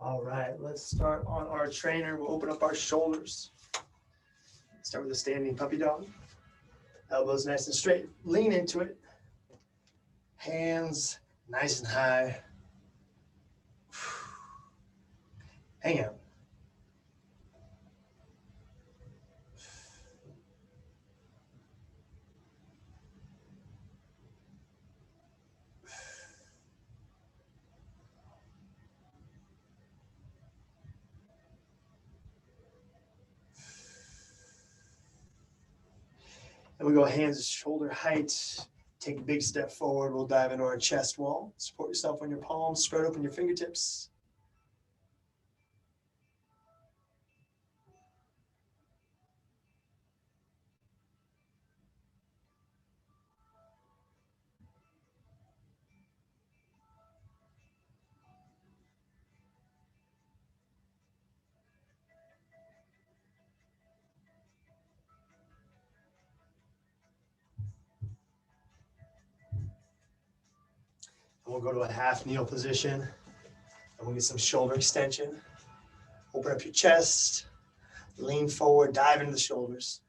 All right, let's start on our trainer. We'll open up our shoulders. Start with a standing puppy dog. Elbows nice and straight. Lean into it. Hands nice and high. Hang out. And we go hands to shoulder height. Take a big step forward. We'll dive into our chest wall. Support yourself on your palms. Spread open your fingertips. And we'll go to a half kneel position. And we'll get some shoulder extension. Open up your chest. Lean forward. Dive into the shoulders.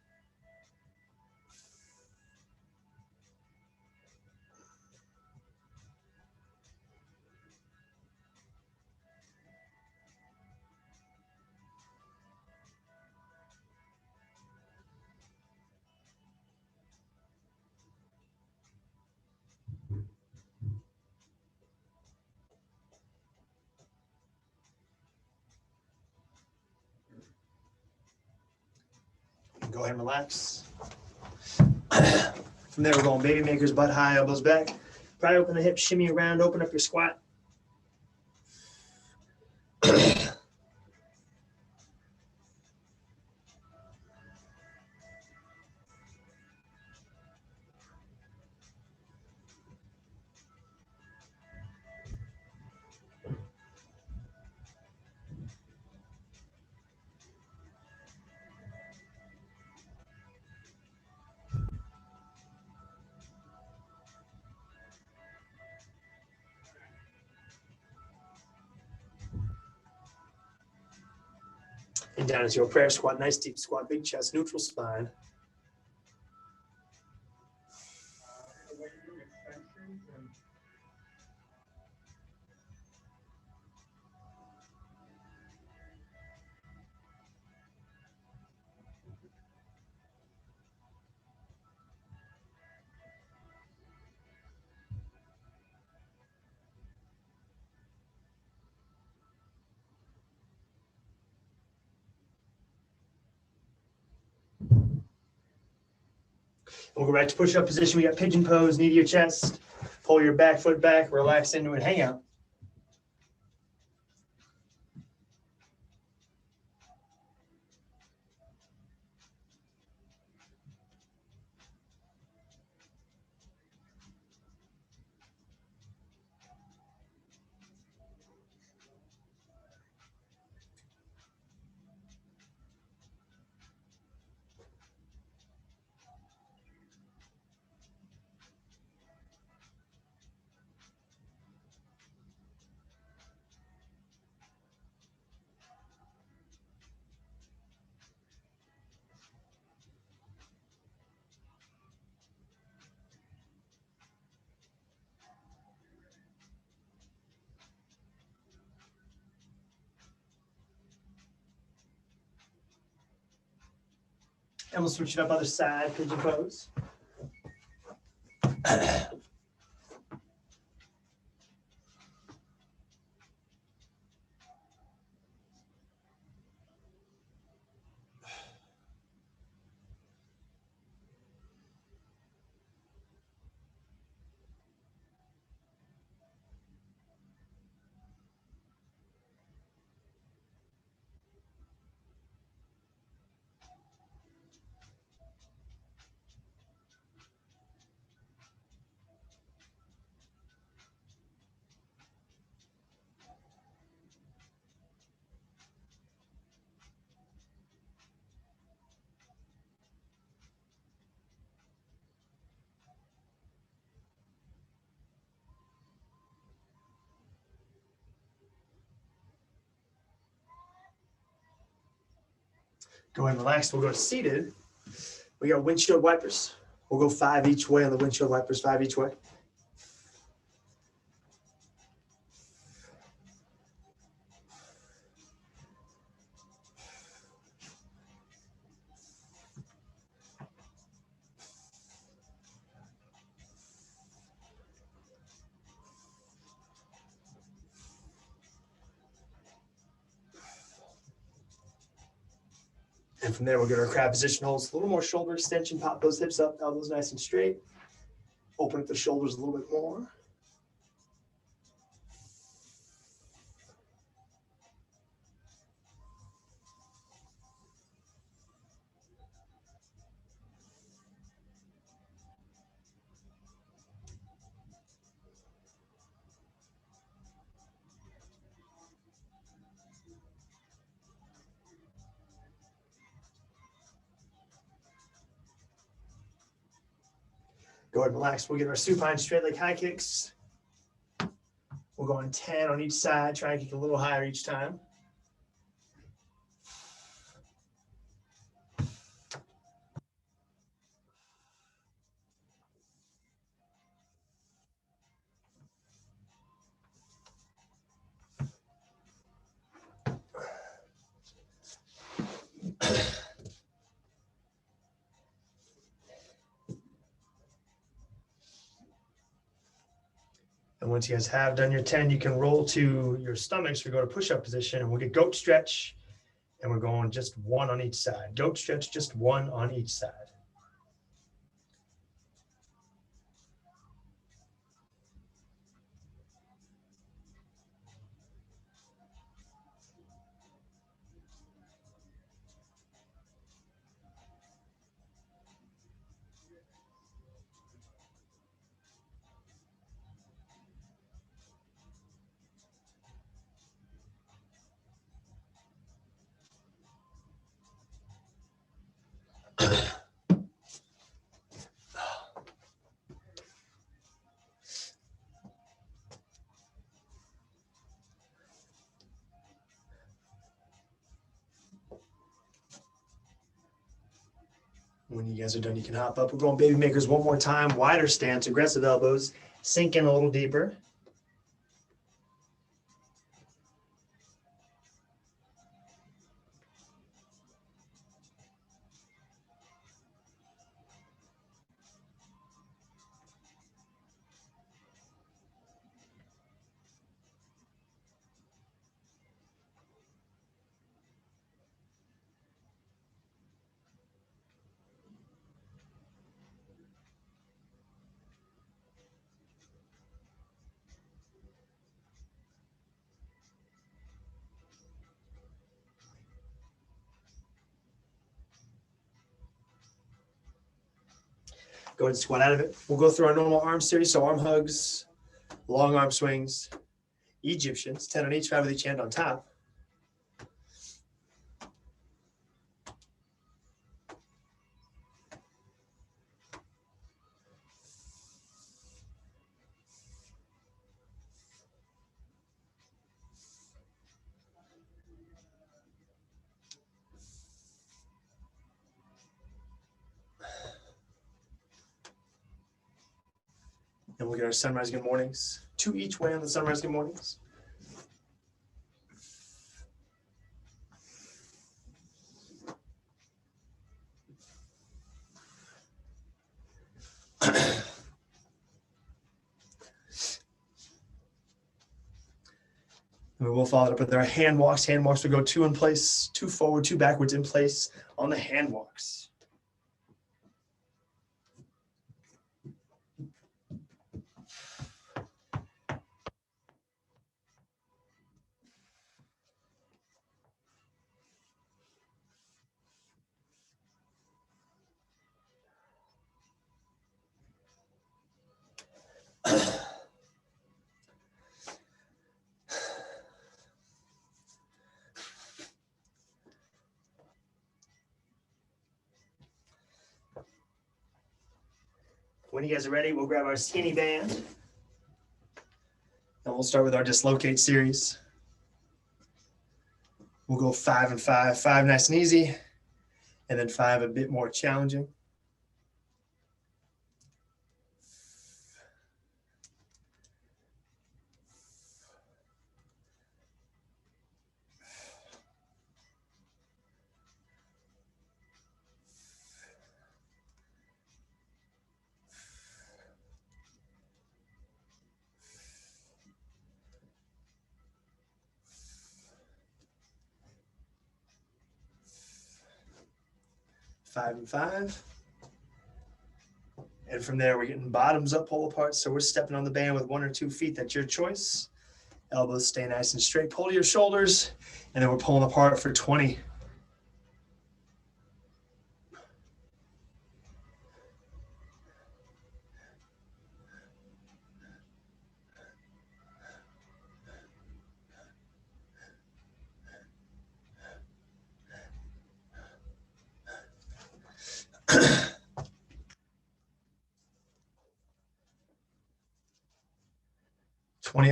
Go ahead and relax. From there, we're going baby makers, butt high, elbows back. Pry open the hips, shimmy around, open up your squat. And down into your prayer squat, nice deep squat, big chest, neutral spine. We'll go back to push-up position. We got pigeon pose, knee to your chest. Pull your back foot back, relax into it, hang out. And we'll switch it up other side, pigeon pose. Go ahead and relax. We'll go to seated. We got windshield wipers. We'll go 5 each way on the windshield wipers, 5 each way. And from there, we'll get our crab position holds. A little more shoulder extension. Pop those hips up, elbows nice and straight. Open up the shoulders a little bit more. Go ahead and relax. We'll get our supine straight leg high kicks. We'll go on 10 on each side. Try and kick a little higher each time. And once you guys have done your 10, you can roll to your stomachs or go to push-up position, and we'll get goat stretch, and we're going just 1 on each side. Goat stretch, just 1 on each side. When you guys are done, you can hop up. We're going baby makers one more time. Wider stance, aggressive elbows. Sink in a little deeper. Go ahead and squat out of it. We'll go through our normal arm series. So arm hugs, long arm swings, Egyptians, 10 on each, 5 with each hand on top. And we'll get our sunrise good mornings. 2 each way on the sunrise good mornings. And we will follow it up with our hand walks. Hand walks will go 2 in place, 2 forward, 2 backwards in place on the hand walks. When you guys are ready, we'll grab our skinny band. And we'll start with our dislocate series. We'll go 5 and 5, 5 nice and easy. And then 5, a bit more challenging. Five and 5. And from there, we're getting bottoms up pull apart. So we're stepping on the band with 1 or 2 feet. That's your choice. Elbows stay nice and straight. Pull to your shoulders. And then we're pulling apart for 20.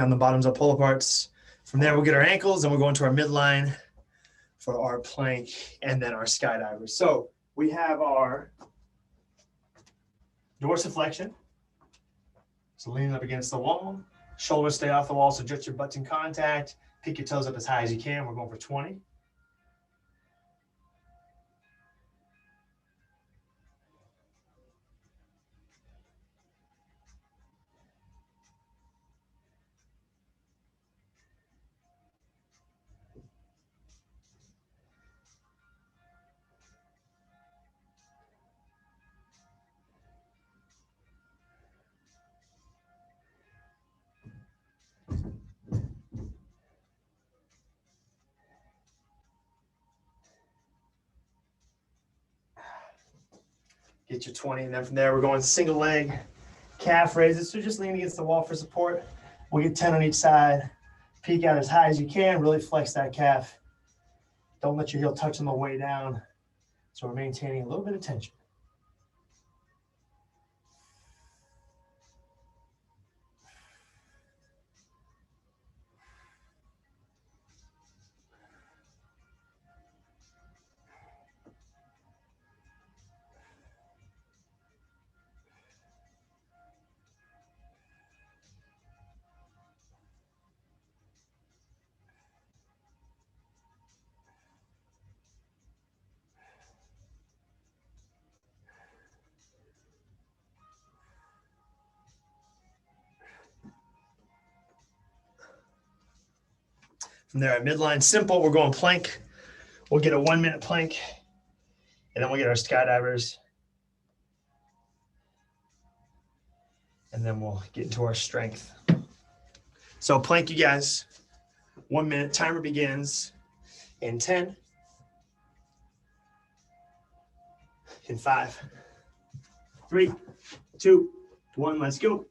On the bottoms up pull aparts. From there, we'll get our ankles and we'll go into our midline for our plank and then our skydivers. So we have our dorsiflexion. So leaning up against the wall, shoulders stay off the wall, so just your butts in contact. Pick your toes up as high as you can. We're going for 20. Get your 20, and then from there, we're going single leg calf raises. So just lean against the wall for support. We'll get 10 on each side. Peek out as high as you can. Really flex that calf. Don't let your heel touch on the way down. So we're maintaining a little bit of tension. From there, at midline simple, we're going plank. We'll get a 1-minute plank, and then we'll get our skydivers. And then we'll get into our strength. So plank, you guys. 1 minute, timer begins in 10, in 5, 3, 2, 1, let's go.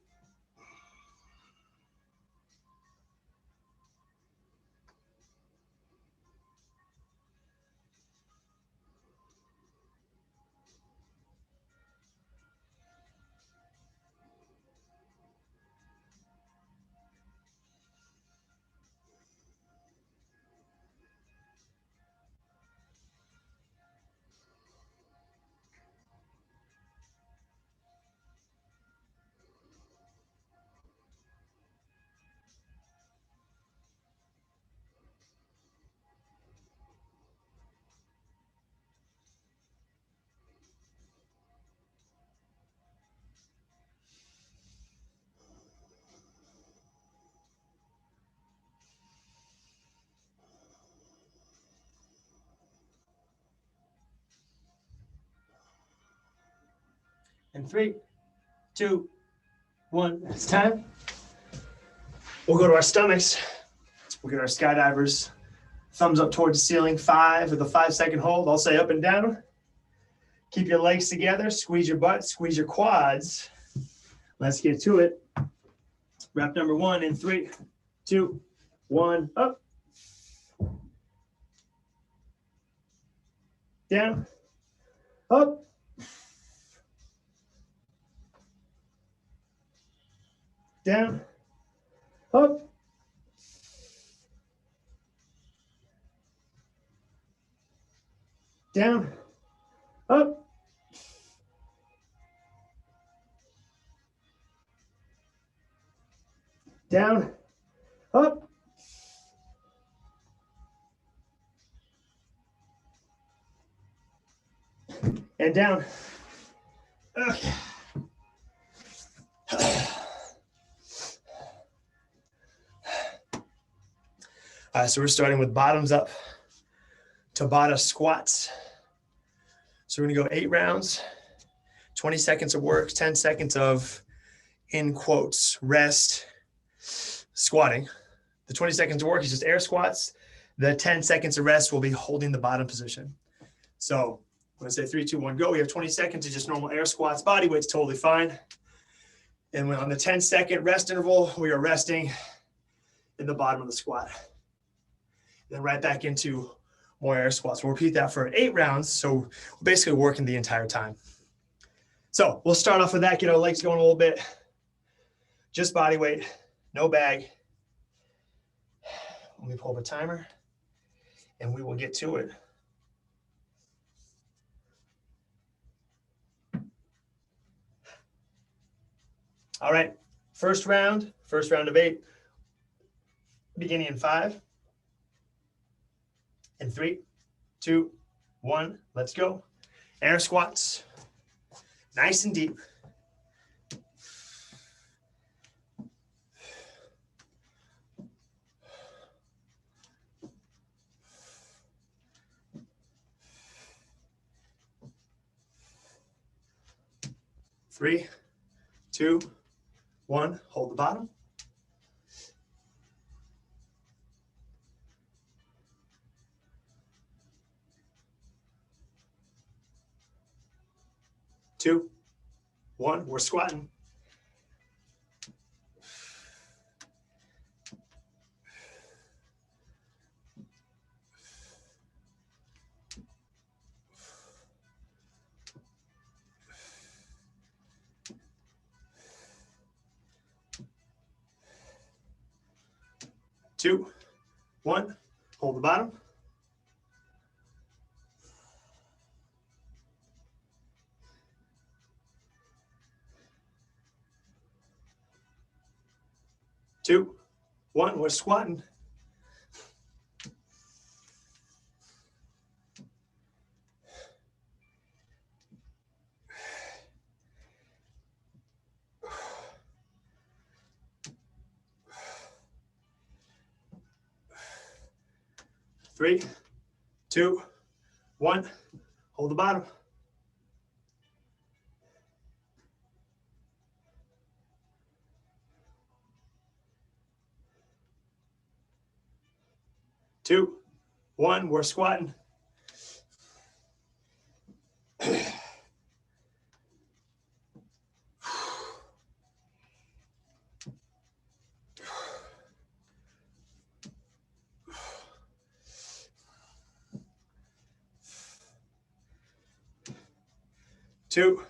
In 3, 2, 1, it's time. We'll go to our stomachs. We'll get our skydivers. Thumbs up towards the ceiling, 5 with a 5-second hold. I'll say up and down. Keep your legs together, squeeze your butt, squeeze your quads. Let's get to it. Rep number 1 in 3, 2, 1, up. Down, up. Down, up. Down, up, down, up, and down. Okay. So we're starting with bottoms up Tabata squats. So we're gonna go 8 rounds, 20 seconds of work, 10 seconds of, in quotes, rest, squatting. The 20 seconds of work is just air squats. The 10 seconds of rest will be holding the bottom position. So I'm gonna say 3, 2, 1, go. We have 20 seconds of just normal air squats. Body weight's totally fine. And on the 10-second rest interval, we are resting in the bottom of the squat. Then right back into more air squats. We'll repeat that for 8 rounds. So we're basically working the entire time. So we'll start off with that, get our legs going a little bit. Just body weight, no bag. Let me pull up a timer and we will get to it. All right, first round of 8, beginning in 5, and 3, 2, 1, let's go. Air squats, nice and deep. Three, 2, 1, hold the bottom. Two, 1, we're squatting. Two, 1, hold the bottom. Two, 1, we're squatting. Three, 2, 1, hold the bottom. Two, 1, we're squatting. Two,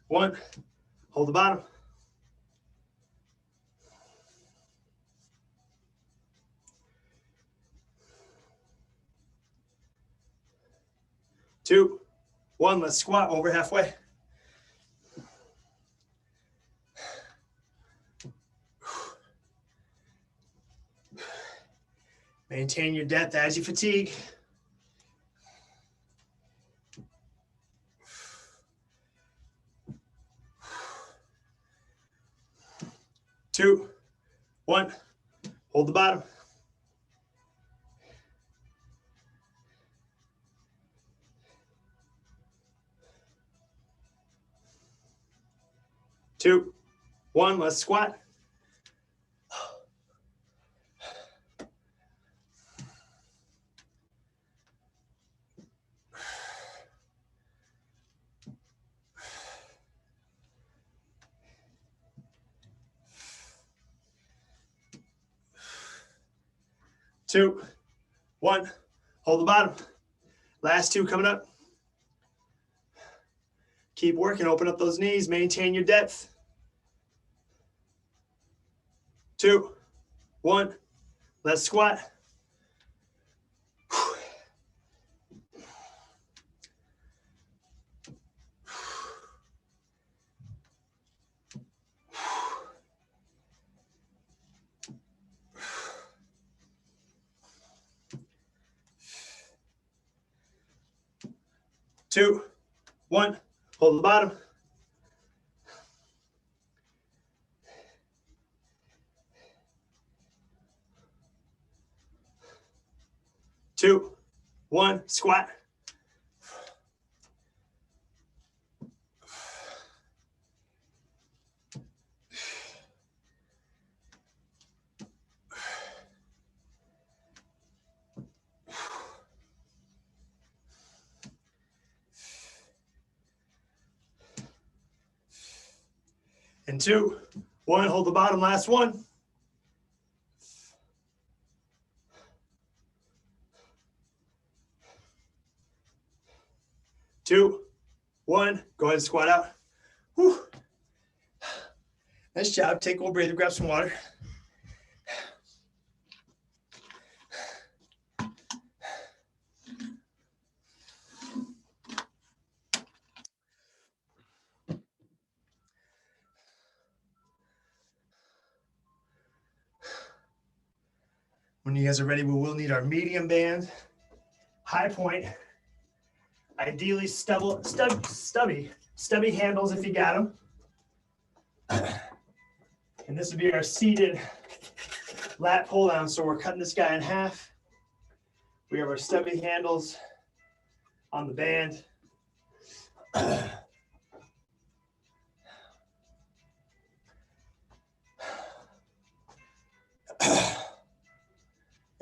1, hold the bottom. Two, 1, let's squat over halfway. Maintain your depth as you fatigue. Two, 1, hold the bottom. Two, 1, let's squat. Two, 1, hold the bottom. Last 2 coming up. Keep working, open up those knees, maintain your depth. Two, 1, let's squat. 2, 1. Hold the bottom. 2, 1. Squat. And 2, 1. Hold the bottom. Last one. 2, 1. Go ahead and squat out. Whew. Nice job. Take a little breather. Grab some water. When you guys are ready, we will need our medium band, high point, ideally stubby handles if you got them. And this would be our seated lat pull down. So we're cutting this guy in half. We have our stubby handles on the band.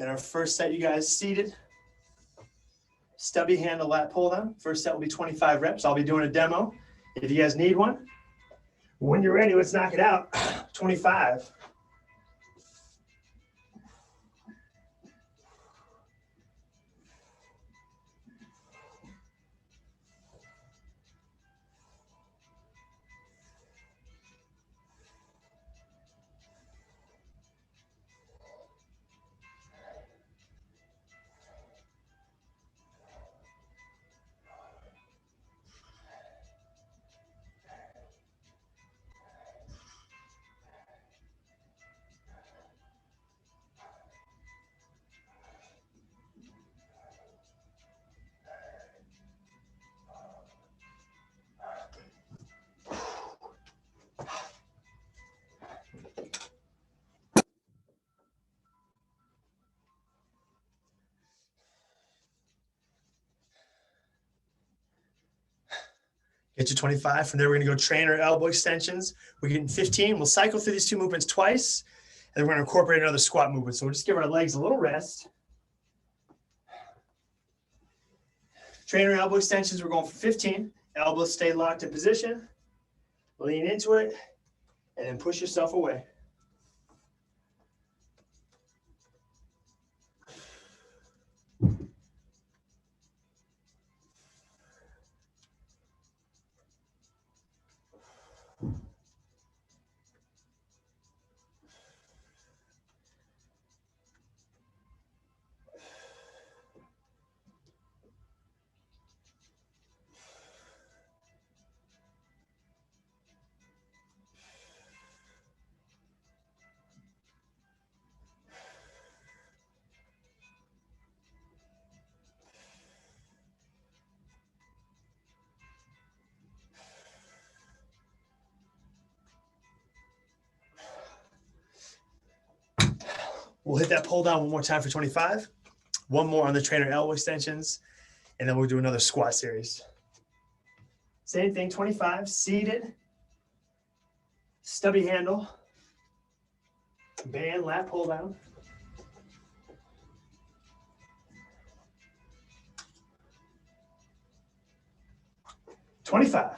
And our first set, you guys seated, stubby handle lat pull down. First set will be 25 reps. I'll be doing a demo if you guys need one. When you're ready, let's knock it out. 25. Get to 25. From there, we're going to go trainer elbow extensions. We're getting 15. We'll cycle through these two movements twice, and then we're going to incorporate another squat movement. So we'll just give our legs a little rest. Trainer elbow extensions, we're going for 15. Elbows stay locked in position. Lean into it, and then push yourself away. We'll hit that pull down one more time for 25. One more on the trainer elbow extensions, and then we'll do another squat series. Same thing, 25, seated, stubby handle, band, lat pull down. 25.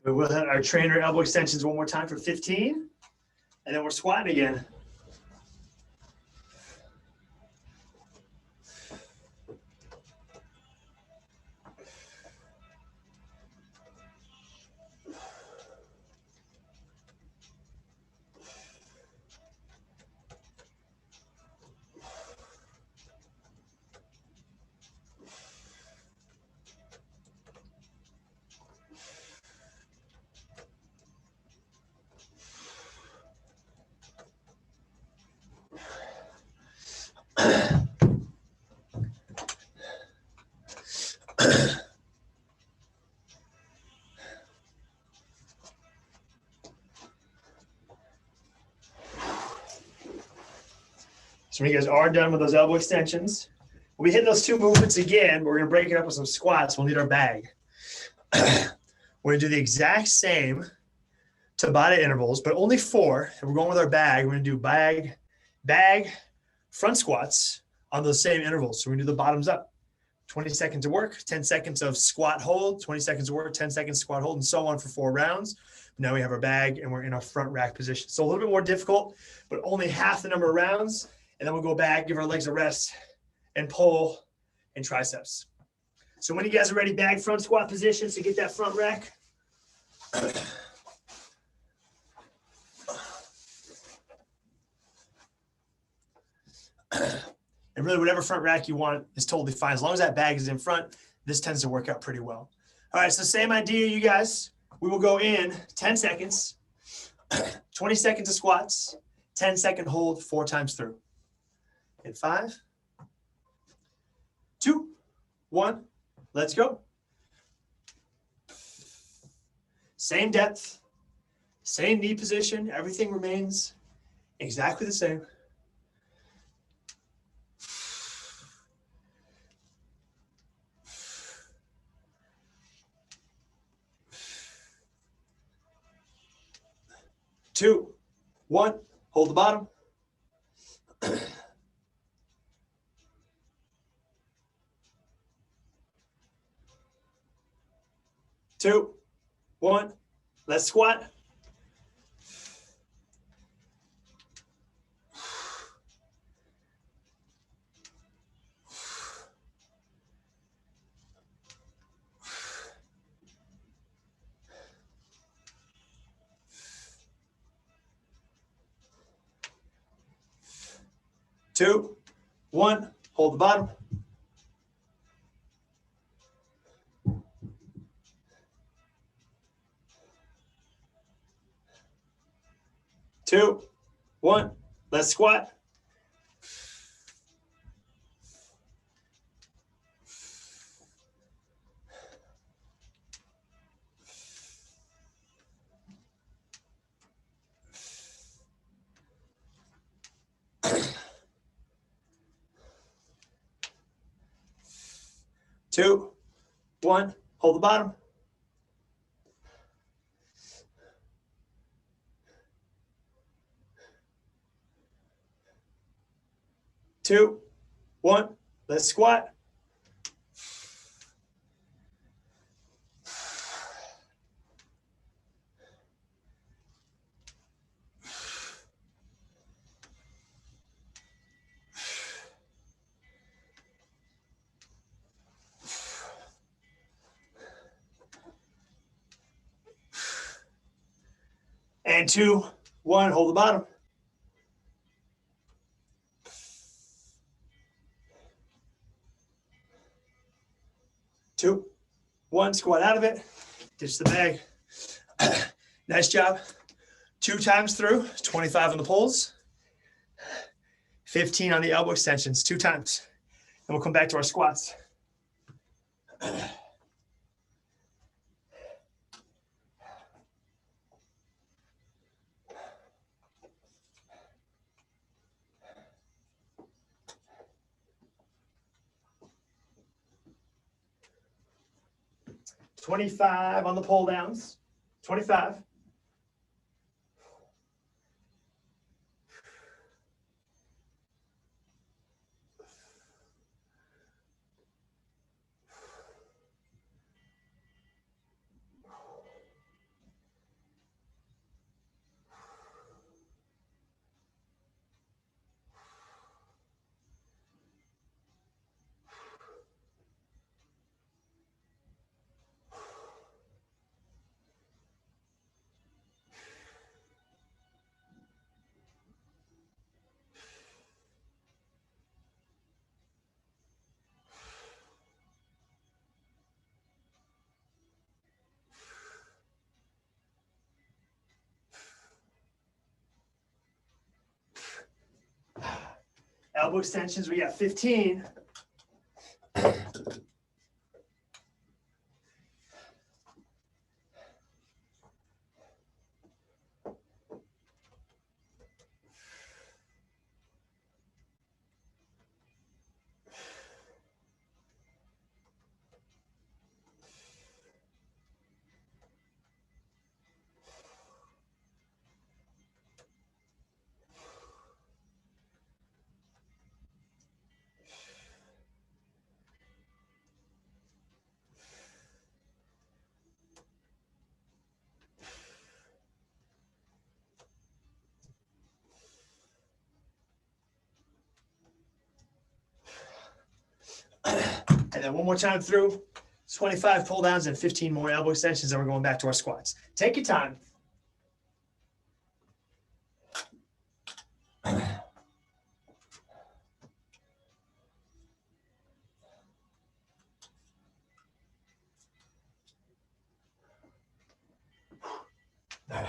We'll hit our trainer elbow extensions one more time for 15, and then we're squatting again. So when you guys are done with those elbow extensions, we'll be hitting those two movements again, but we're gonna break it up with some squats. We'll need our bag. We're gonna do the exact same Tabata intervals, but only 4. And we're going with our bag. We're gonna do bag, front squats on those same intervals. So we're gonna do the bottoms up. 20 seconds of work, 10 seconds of squat hold, 20 seconds of work, 10 seconds squat hold, and so on for 4 rounds. Now we have our bag and we're in our front rack position. So a little bit more difficult, but only half the number of rounds. And then we'll go back, give our legs a rest, and pull and triceps. So when you guys are ready, bag front squat position, so get that front rack. And really whatever front rack you want is totally fine. As long as that bag is in front, this tends to work out pretty well. All right, so same idea, you guys. We will go in 10 seconds, 20 seconds of squats, 10-second hold 4 times through. In 5, 2, 1, let's go. Same depth, same knee position, everything remains exactly the same. Two, 1, hold the bottom. 2, 1, let's squat. 2, 1, hold the bottom. 2, 1, let's squat. 2, 1, hold the bottom. 2, 1, let's squat. 2, 1, hold the bottom. 2, 1, squat out of it. Ditch the bag. Nice job. 2 times through, 25 on the pulls, 15 on the elbow extensions, 2 times. And we'll come back to our squats. $25 on the pull downs. 25. Elbow extensions, we got 15. And then one more time through, 25 pull downs and 15 more elbow extensions, and we're going back to our squats. Take your time. Uh,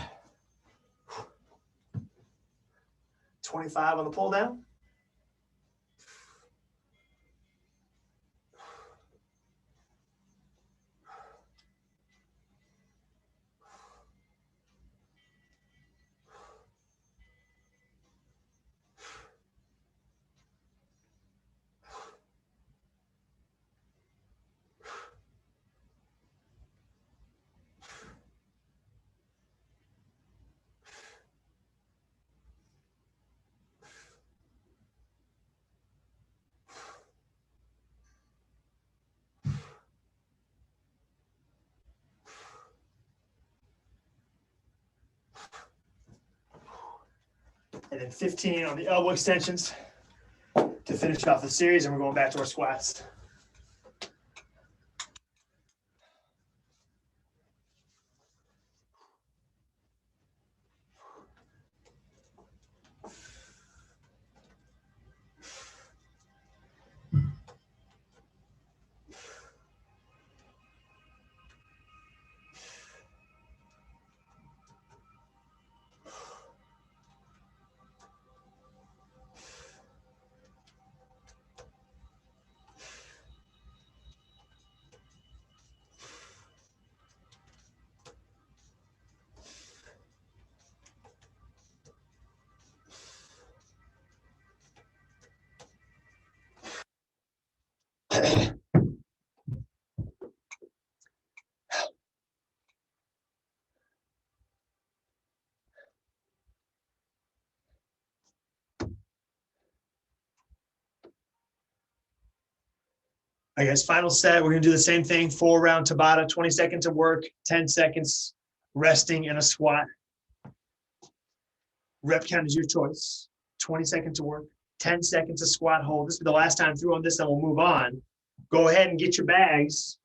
25 on the pull down. And then 15 on the elbow extensions to finish off the series, and we're going back to our squats. I guess final set, we're gonna do the same thing, 4-round Tabata, 20 seconds of work, 10 seconds resting in a squat. Rep count is your choice. 20 seconds of work, 10 seconds of squat hold. This is the last time through on this, then we'll move on. Go ahead and get your bags.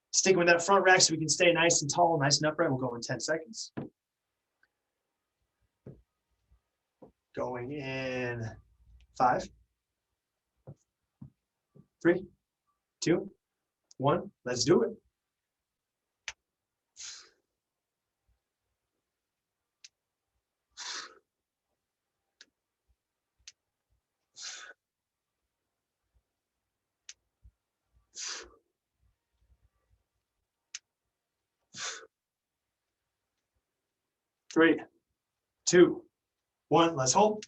Sticking with that front rack so we can stay nice and tall, nice and upright. We'll go in 10 seconds. Going in 5, 3, 2, 1. Let's do it. Three, 2, 1. Let's hold.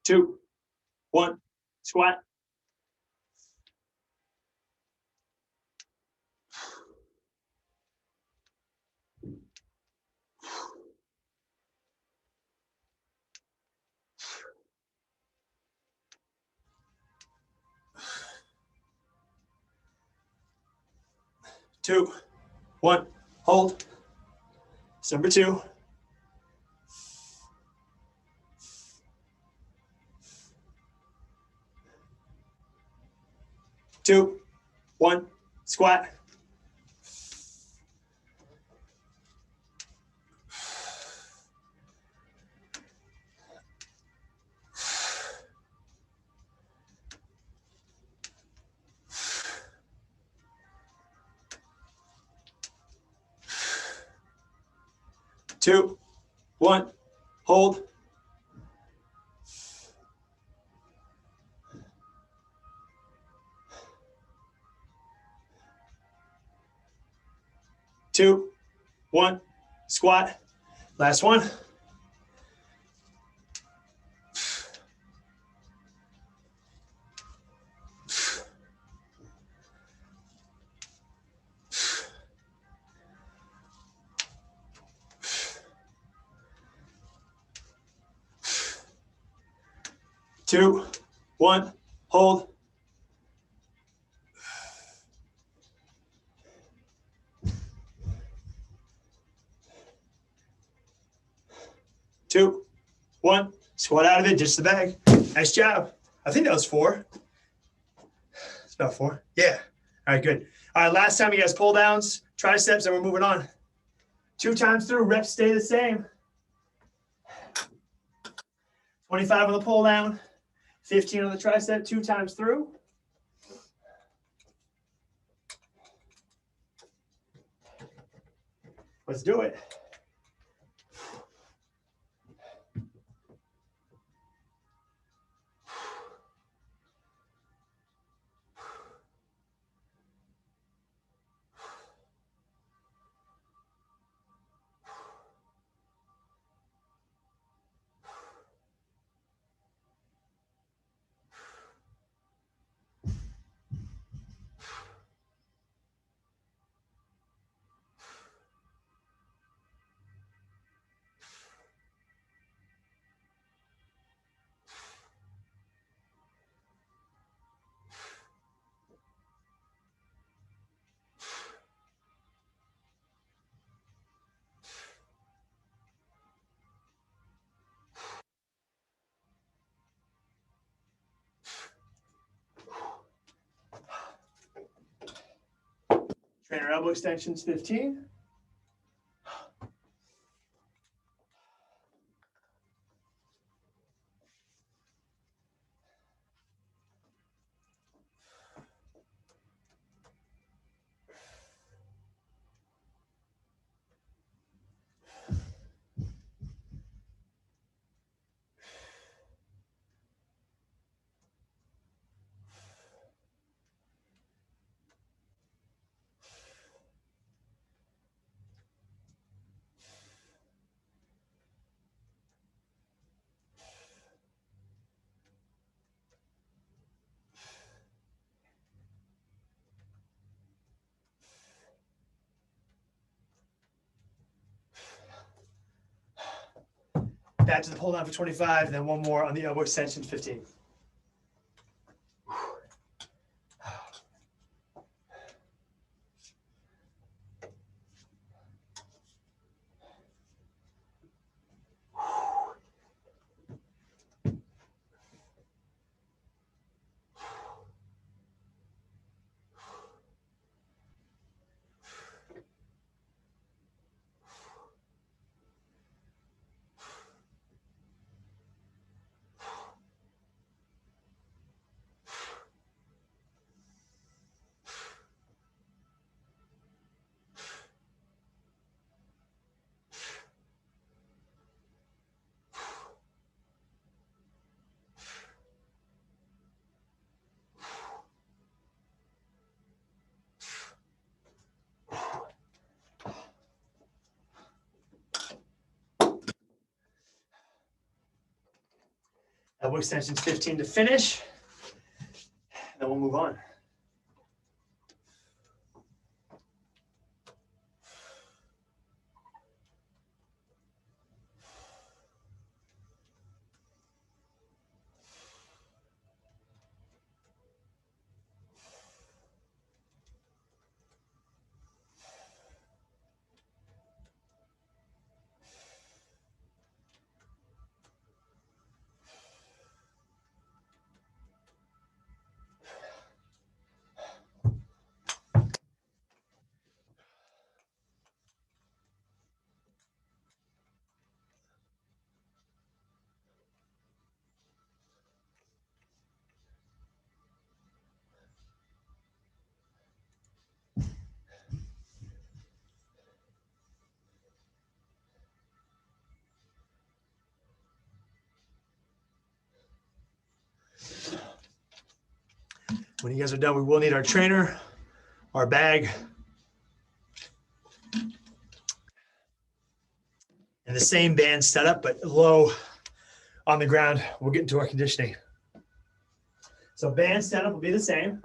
2, 1. Squat. 2, 1. Hold. It's number 2. 2, 1. Squat. 2, 1. Hold. 2, 1. Squat. Last one. 2, 1. Hold. 2, 1. Squat out of it, just the bag. Nice job. I think that was 4. It's about 4. Yeah. All right, good. All right, last time you guys pull downs, triceps, and we're moving on. 2 times through, reps stay the same. 25 on the pull down, 15 on the tricep, 2 times through. Let's do it. Trainer elbow extensions, 15. Back to the pull down for 25, and then one more on the elbow extension, 15. Elbow extensions, 15 to finish. Then we'll move on. When you guys are done, we will need our trainer, our bag, and the same band setup, but low on the ground. We'll get into our conditioning. So band setup will be the same,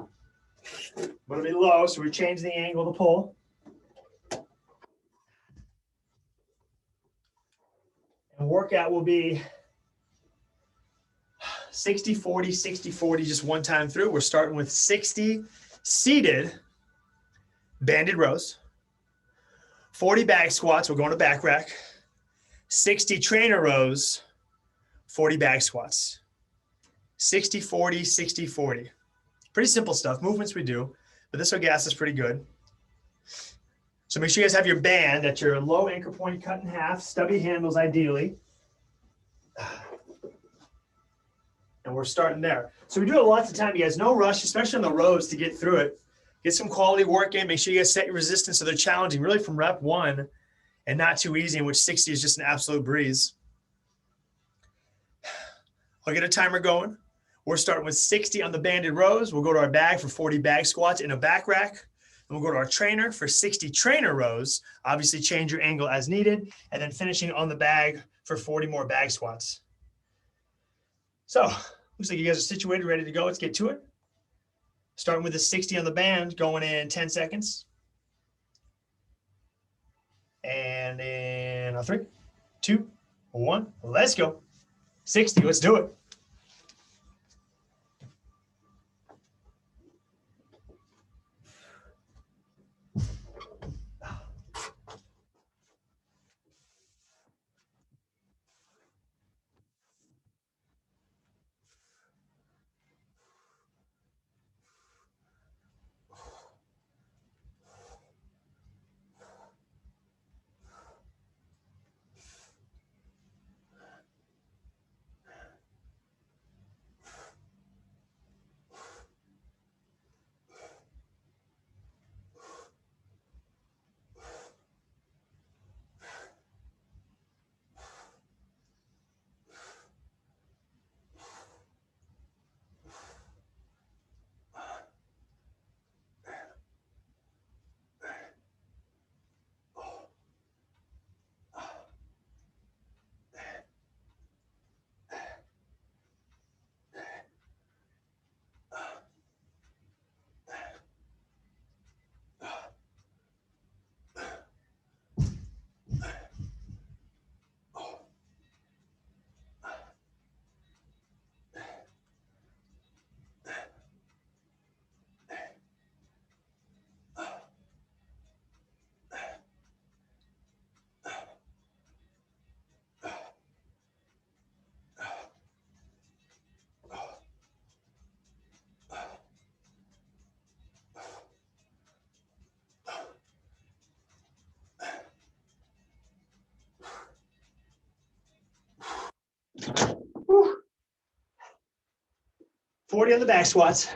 but it'll be low, so we change the angle of the pull. And workout will be 60, 40, 60, 40, just one time through. We're starting with 60 seated banded rows, 40 back squats. We're going to back rack, 60 trainer rows, 40 back squats, 60, 40, 60, 40. Pretty simple stuff, movements we do, but this gas is pretty good. So make sure you guys have your band at your low anchor point cut in half, stubby handles ideally. And we're starting there. So we do have lots of time, you guys. No rush, especially on the rows to get through it. Get some quality work in. Make sure you guys set your resistance so they're challenging, really from rep 1 and not too easy, in which 60 is just an absolute breeze. I'll get a timer going. We're starting with 60 on the banded rows. We'll go to our bag for 40 bag squats in a back rack. And we'll go to our trainer for 60 trainer rows. Obviously, change your angle as needed. And then finishing on the bag for 40 more bag squats. So, looks like you guys are situated, ready to go. Let's get to it. Starting with the 60 on the band, going in 10 seconds. And in 3, 2, 1, let's go. 60, let's do it. Whew. 40 on the back squats.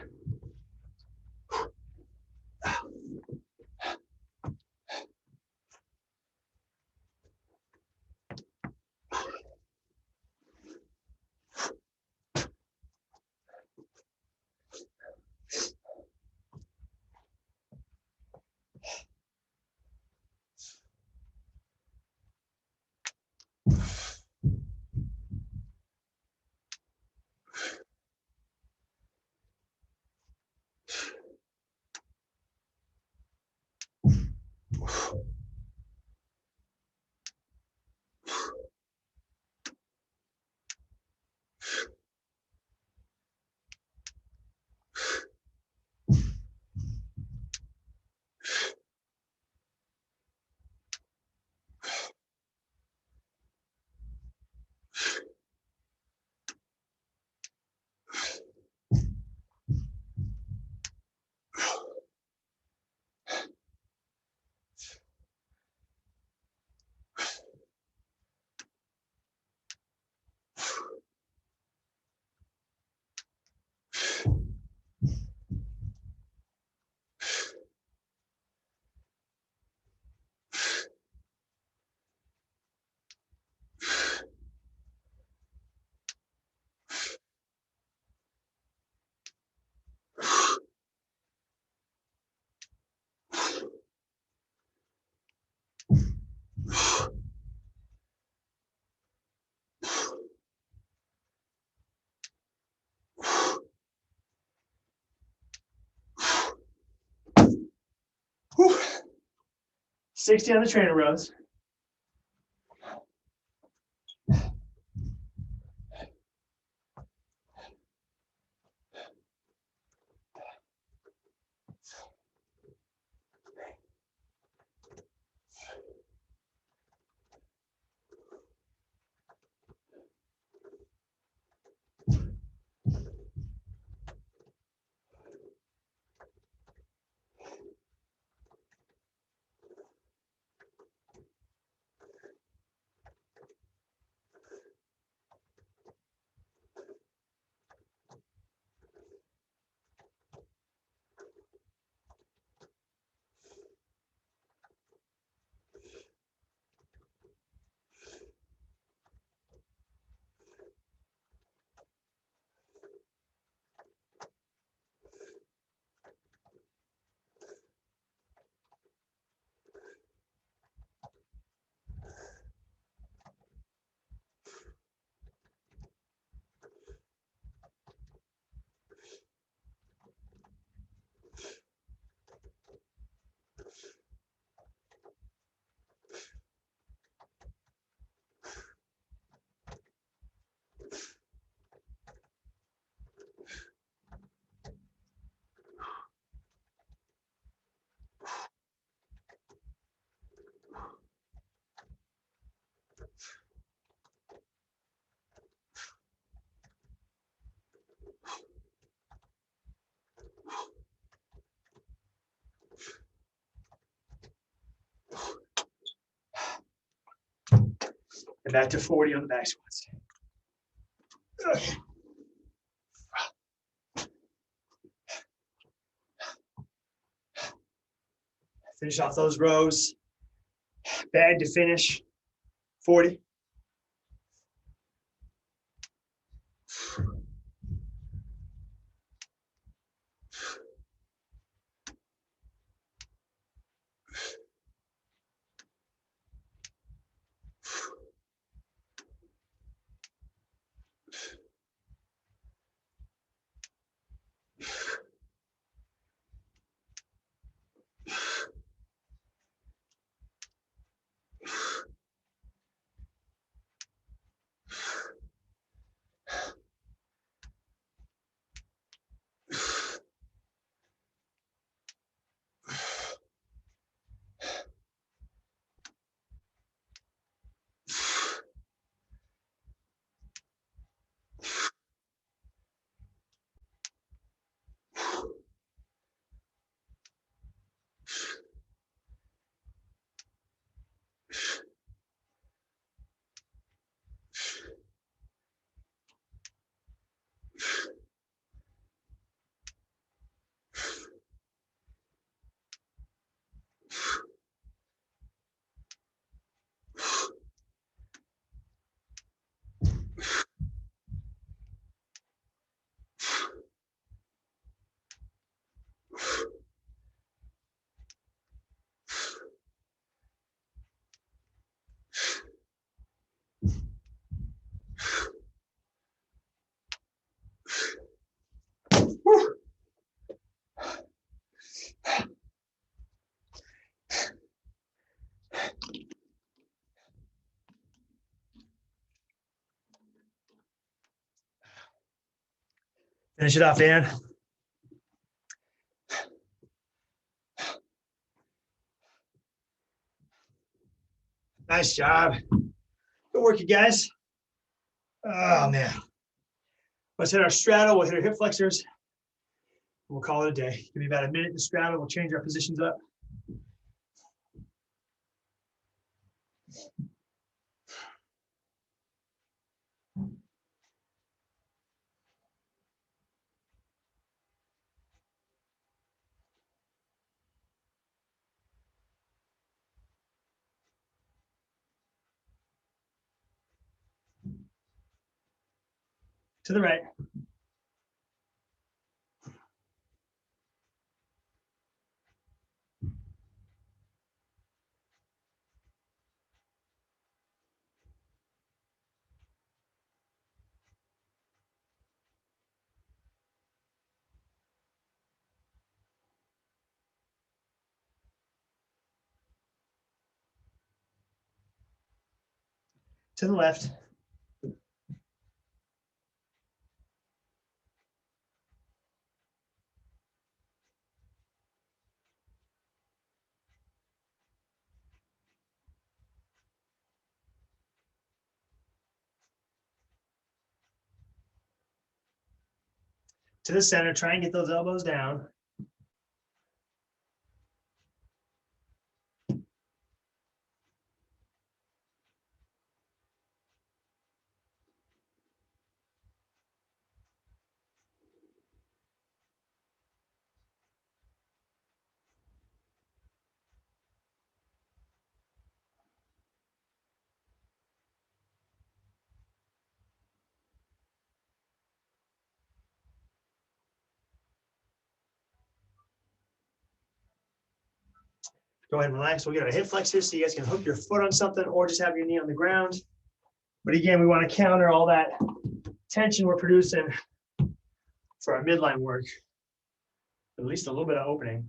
60 on the trainer rows. And back to 40 on the back squats. Okay. Finish off those rows. Bag to finish. 40. Finish it off, Dan. Nice job. Good work, you guys. Oh, man. Let's hit our straddle. We'll hit our hip flexors. We'll call it a day. Give me about a minute to straddle. We'll change our positions up. To the right. to the left. To the center, try and get those elbows down. Go ahead and relax. We'll get our hip flexors so you guys can hook your foot on something or just have your knee on the ground. But again, we want to counter all that tension we're producing for our midline work. At least a little bit of opening.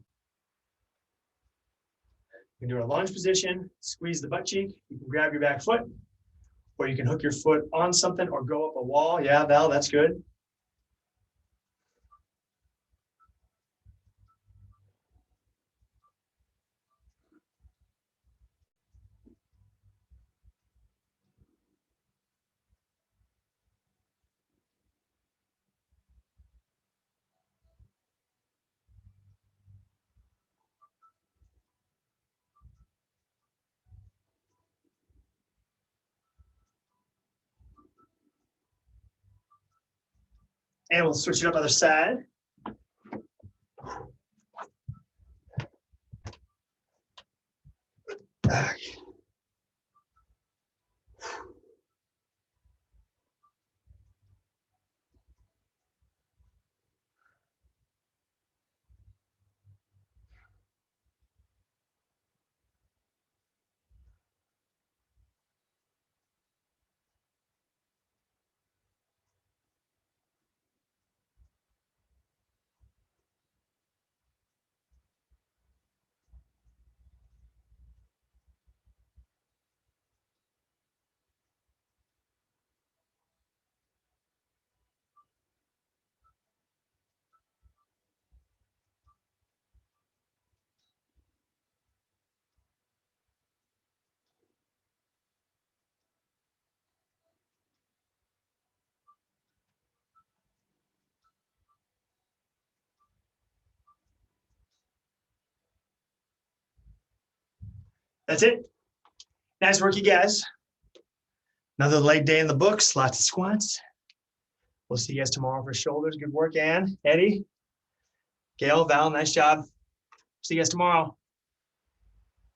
You can do a lunge position, squeeze the butt cheek. You can grab your back foot, or you can hook your foot on something or go up a wall. Yeah, Val, that's good. And we'll switch it up other side. That's it. Nice work, you guys. Another leg day in the books, lots of squats. We'll see you guys tomorrow for shoulders. Good work, Ann, Eddie, Gail, Val, nice job. See you guys tomorrow.